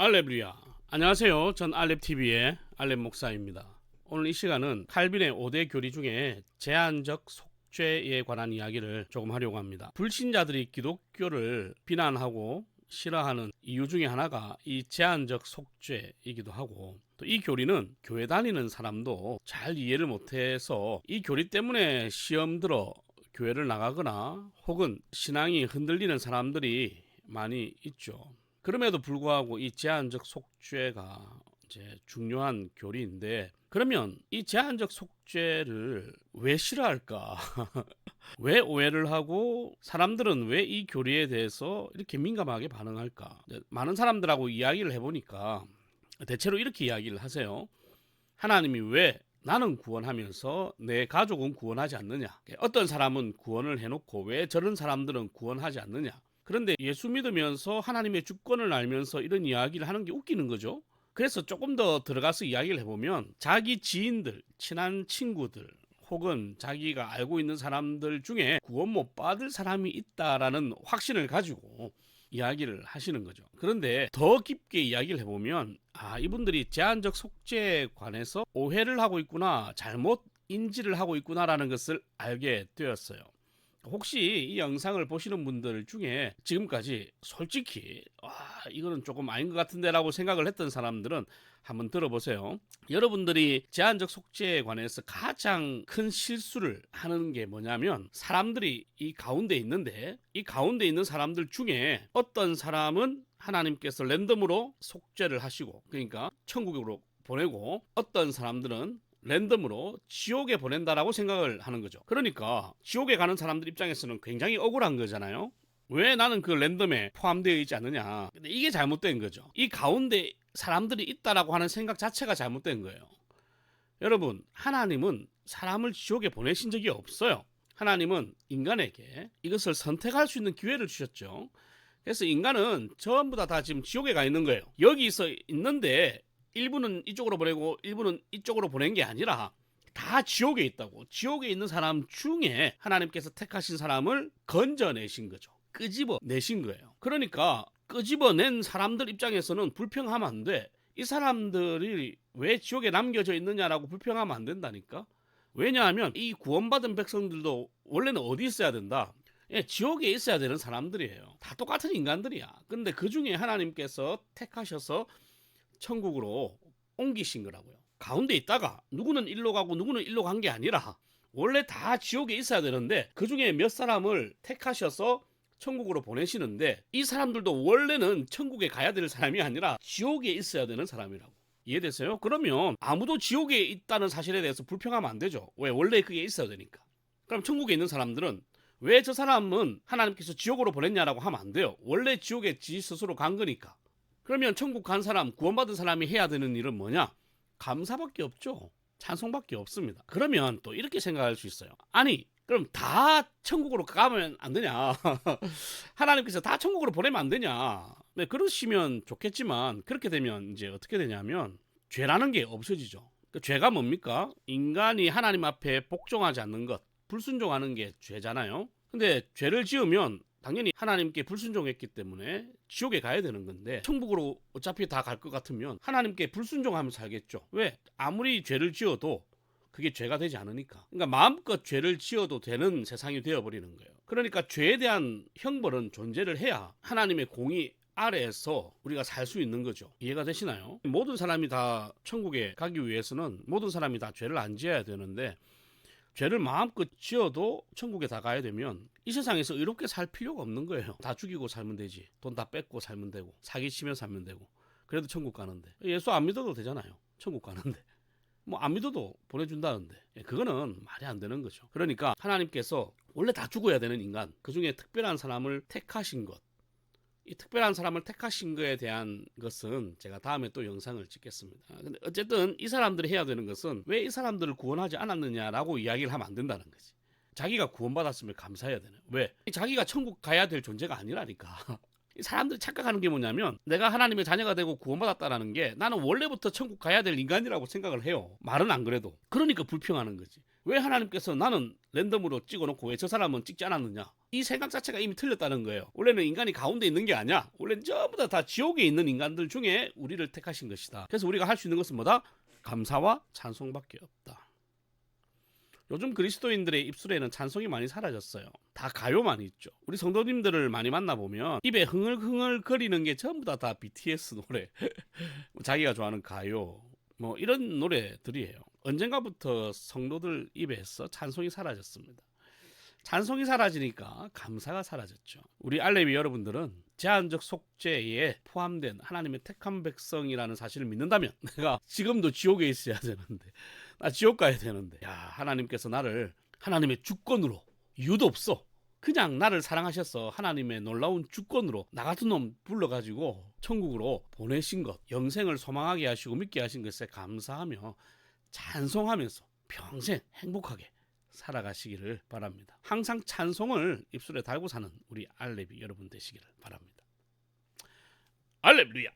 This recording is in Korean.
알렙루야. 안녕하세요. 전 알렙TV의 알렙 목사입니다. 오늘 이 시간은 칼빈의 5대 교리 중에 제한적 속죄에 관한 이야기를 조금 하려고 합니다. 불신자들이 기독교를 비난하고 싫어하는 이유 중에 하나가 이 제한적 속죄이기도 하고, 또 이 교리는 교회 다니는 사람도 잘 이해를 못해서 이 교리 때문에 시험 들어 교회를 나가거나 혹은 신앙이 흔들리는 사람들이 많이 있죠. 그럼에도 불구하고 이 제한적 속죄가 이제 중요한 교리인데, 그러면 이 제한적 속죄를 왜 싫어할까? 왜 오해를 하고 사람들은 왜 이 교리에 대해서 이렇게 민감하게 반응할까? 많은 사람들하고 이야기를 해보니까 대체로 이렇게 이야기를 하세요. 하나님이 왜 나는 구원하면서 내 가족은 구원하지 않느냐? 어떤 사람은 구원을 해놓고 왜 저런 사람들은 구원하지 않느냐? 그런데 예수 믿으면서 하나님의 주권을 알면서 이런 이야기를 하는 게 웃기는 거죠. 그래서 조금 더 들어가서 이야기를 해보면 자기 지인들, 친한 친구들 혹은 자기가 알고 있는 사람들 중에 구원 못 받을 사람이 있다라는 확신을 가지고 이야기를 하시는 거죠. 그런데 더 깊게 이야기를 해보면 이분들이 제한적 속죄에 관해서 오해를 하고 있구나, 잘못 인지를 하고 있구나라는 것을 알게 되었어요. 혹시 이 영상을 보시는 분들 중에 지금까지 솔직히 이거는 조금 아닌 것 같은데 라고 생각을 했던 사람들은 한번 들어보세요. 여러분들이 제한적 속죄에 관해서 가장 큰 실수를 하는 게 뭐냐면, 사람들이 이 가운데 있는데 이 가운데 있는 사람들 중에 어떤 사람은 하나님께서 랜덤으로 속죄를 하시고, 그러니까 천국으로 보내고, 어떤 사람들은 랜덤으로 지옥에 보낸다라고 생각을 하는 거죠. 그러니까 지옥에 가는 사람들 입장에서는 굉장히 억울한 거잖아요. 왜 나는 그 랜덤에 포함되어 있지 않느냐. 근데 이게 잘못된 거죠. 이 가운데 사람들이 있다라고 하는 생각 자체가 잘못된 거예요. 여러분, 하나님은 사람을 지옥에 보내신 적이 없어요. 하나님은 인간에게 이것을 선택할 수 있는 기회를 주셨죠. 그래서 인간은 전부 다 지금 지옥에 가 있는 거예요. 여기서 있는데 일부는 이쪽으로 보내고 일부는 이쪽으로 보낸 게 아니라 다 지옥에 있다고. 지옥에 있는 사람 중에 하나님께서 택하신 사람을 건져내신 거죠. 끄집어내신 거예요. 그러니까 끄집어낸 사람들 입장에서는 불평하면 안 돼. 이 사람들이 왜 지옥에 남겨져 있느냐라고 불평하면 안 된다니까. 왜냐하면 이 구원받은 백성들도 원래는 어디 있어야 된다? 지옥에 있어야 되는 사람들이에요. 다 똑같은 인간들이야. 근데 그 중에 하나님께서 택하셔서 천국으로 옮기신 거라고요. 가운데 있다가 누구는 일로 가고 누구는 일로 간 게 아니라 원래 다 지옥에 있어야 되는데 그 중에 몇 사람을 택하셔서 천국으로 보내시는데, 이 사람들도 원래는 천국에 가야 될 사람이 아니라 지옥에 있어야 되는 사람이라고. 이해되세요? 그러면 아무도 지옥에 있다는 사실에 대해서 불평하면 안 되죠. 왜? 원래 그게 있어야 되니까. 그럼 천국에 있는 사람들은 왜 저 사람은 하나님께서 지옥으로 보냈냐라고 하면 안 돼요. 원래 지옥에 지 스스로 간 거니까. 그러면 천국 간 사람, 구원받은 사람이 해야 되는 일은 뭐냐? 감사밖에 없죠. 찬송밖에 없습니다. 그러면 또 이렇게 생각할 수 있어요. 아니, 그럼 다 천국으로 가면 안 되냐? 하나님께서 다 천국으로 보내면 안 되냐? 네, 그러시면 좋겠지만 그렇게 되면 이제 어떻게 되냐면 죄라는 게 없어지죠. 그 죄가 뭡니까? 인간이 하나님 앞에 복종하지 않는 것, 불순종하는 게 죄잖아요. 근데 죄를 지으면 당연히 하나님께 불순종했기 때문에 지옥에 가야 되는 건데, 천국으로 어차피 다 갈 것 같으면 하나님께 불순종하면서 살겠죠. 왜? 아무리 죄를 지어도 그게 죄가 되지 않으니까. 그러니까 마음껏 죄를 지어도 되는 세상이 되어버리는 거예요. 그러니까 죄에 대한 형벌은 존재를 해야 하나님의 공의 아래에서 우리가 살 수 있는 거죠. 이해가 되시나요? 모든 사람이 다 천국에 가기 위해서는 모든 사람이 다 죄를 안 지어야 되는데, 죄를 마음껏 지어도 천국에 다 가야 되면 이 세상에서 의롭게 살 필요가 없는 거예요. 다 죽이고 살면 되지. 돈 다 뺏고 살면 되고, 사기치며 살면 되고. 그래도 천국 가는데. 예수 안 믿어도 되잖아요. 천국 가는데. 뭐 안 믿어도 보내준다는데. 그거는 말이 안 되는 거죠. 그러니까 하나님께서 원래 다 죽어야 되는 인간, 그 중에 특별한 사람을 택하신 것, 이 특별한 사람을 택하신 거에 대한 것은 제가 다음에 또 영상을 찍겠습니다. 근데 어쨌든 이 사람들이 해야 되는 것은 왜 이 사람들을 구원하지 않았느냐라고 이야기를 하면 안 된다는 거지. 자기가 구원받았으면 감사해야 되는. 왜? 자기가 천국 가야 될 존재가 아니라니까. 이 사람들이 착각하는 게 뭐냐면, 내가 하나님의 자녀가 되고 구원받았다라는 게 나는 원래부터 천국 가야 될 인간이라고 생각을 해요. 말은 안 그래도. 그러니까 불평하는 거지. 왜 하나님께서 나는 랜덤으로 찍어놓고 왜 저 사람은 찍지 않았느냐? 이 생각 자체가 이미 틀렸다는 거예요. 원래는 인간이 가운데 있는 게 아니야. 원래는 전부 다 지옥에 있는 인간들 중에 우리를 택하신 것이다. 그래서 우리가 할 수 있는 것은 뭐다? 감사와 찬송밖에 없다. 요즘 그리스도인들의 입술에는 찬송이 많이 사라졌어요. 다 가요만 있죠. 우리 성도님들을 많이 만나보면 입에 흥얼흥얼 거리는 게 전부 다 BTS 노래, 자기가 좋아하는 가요, 뭐 이런 노래들이에요. 언젠가부터 성도들 입에서 찬송이 사라졌습니다. 찬송이 사라지니까 감사가 사라졌죠. 우리 알레비 여러분들은 제한적 속죄에 포함된 하나님의 택한 백성이라는 사실을 믿는다면 내가 지금도 지옥에 있어야 되는데, 나 지옥 가야 되는데, 야, 하나님께서 나를 하나님의 주권으로, 이유도 없어, 그냥 나를 사랑하셔서 하나님의 놀라운 주권으로 나 같은 놈 불러가지고 천국으로 보내신 것, 영생을 소망하게 하시고 믿게 하신 것에 감사하며 찬송하면서 평생 행복하게 살아가시기를 바랍니다. 항상 찬송을 입술에 달고 사는 우리 알레비 여러분 되시기를 바랍니다. 알렐루야.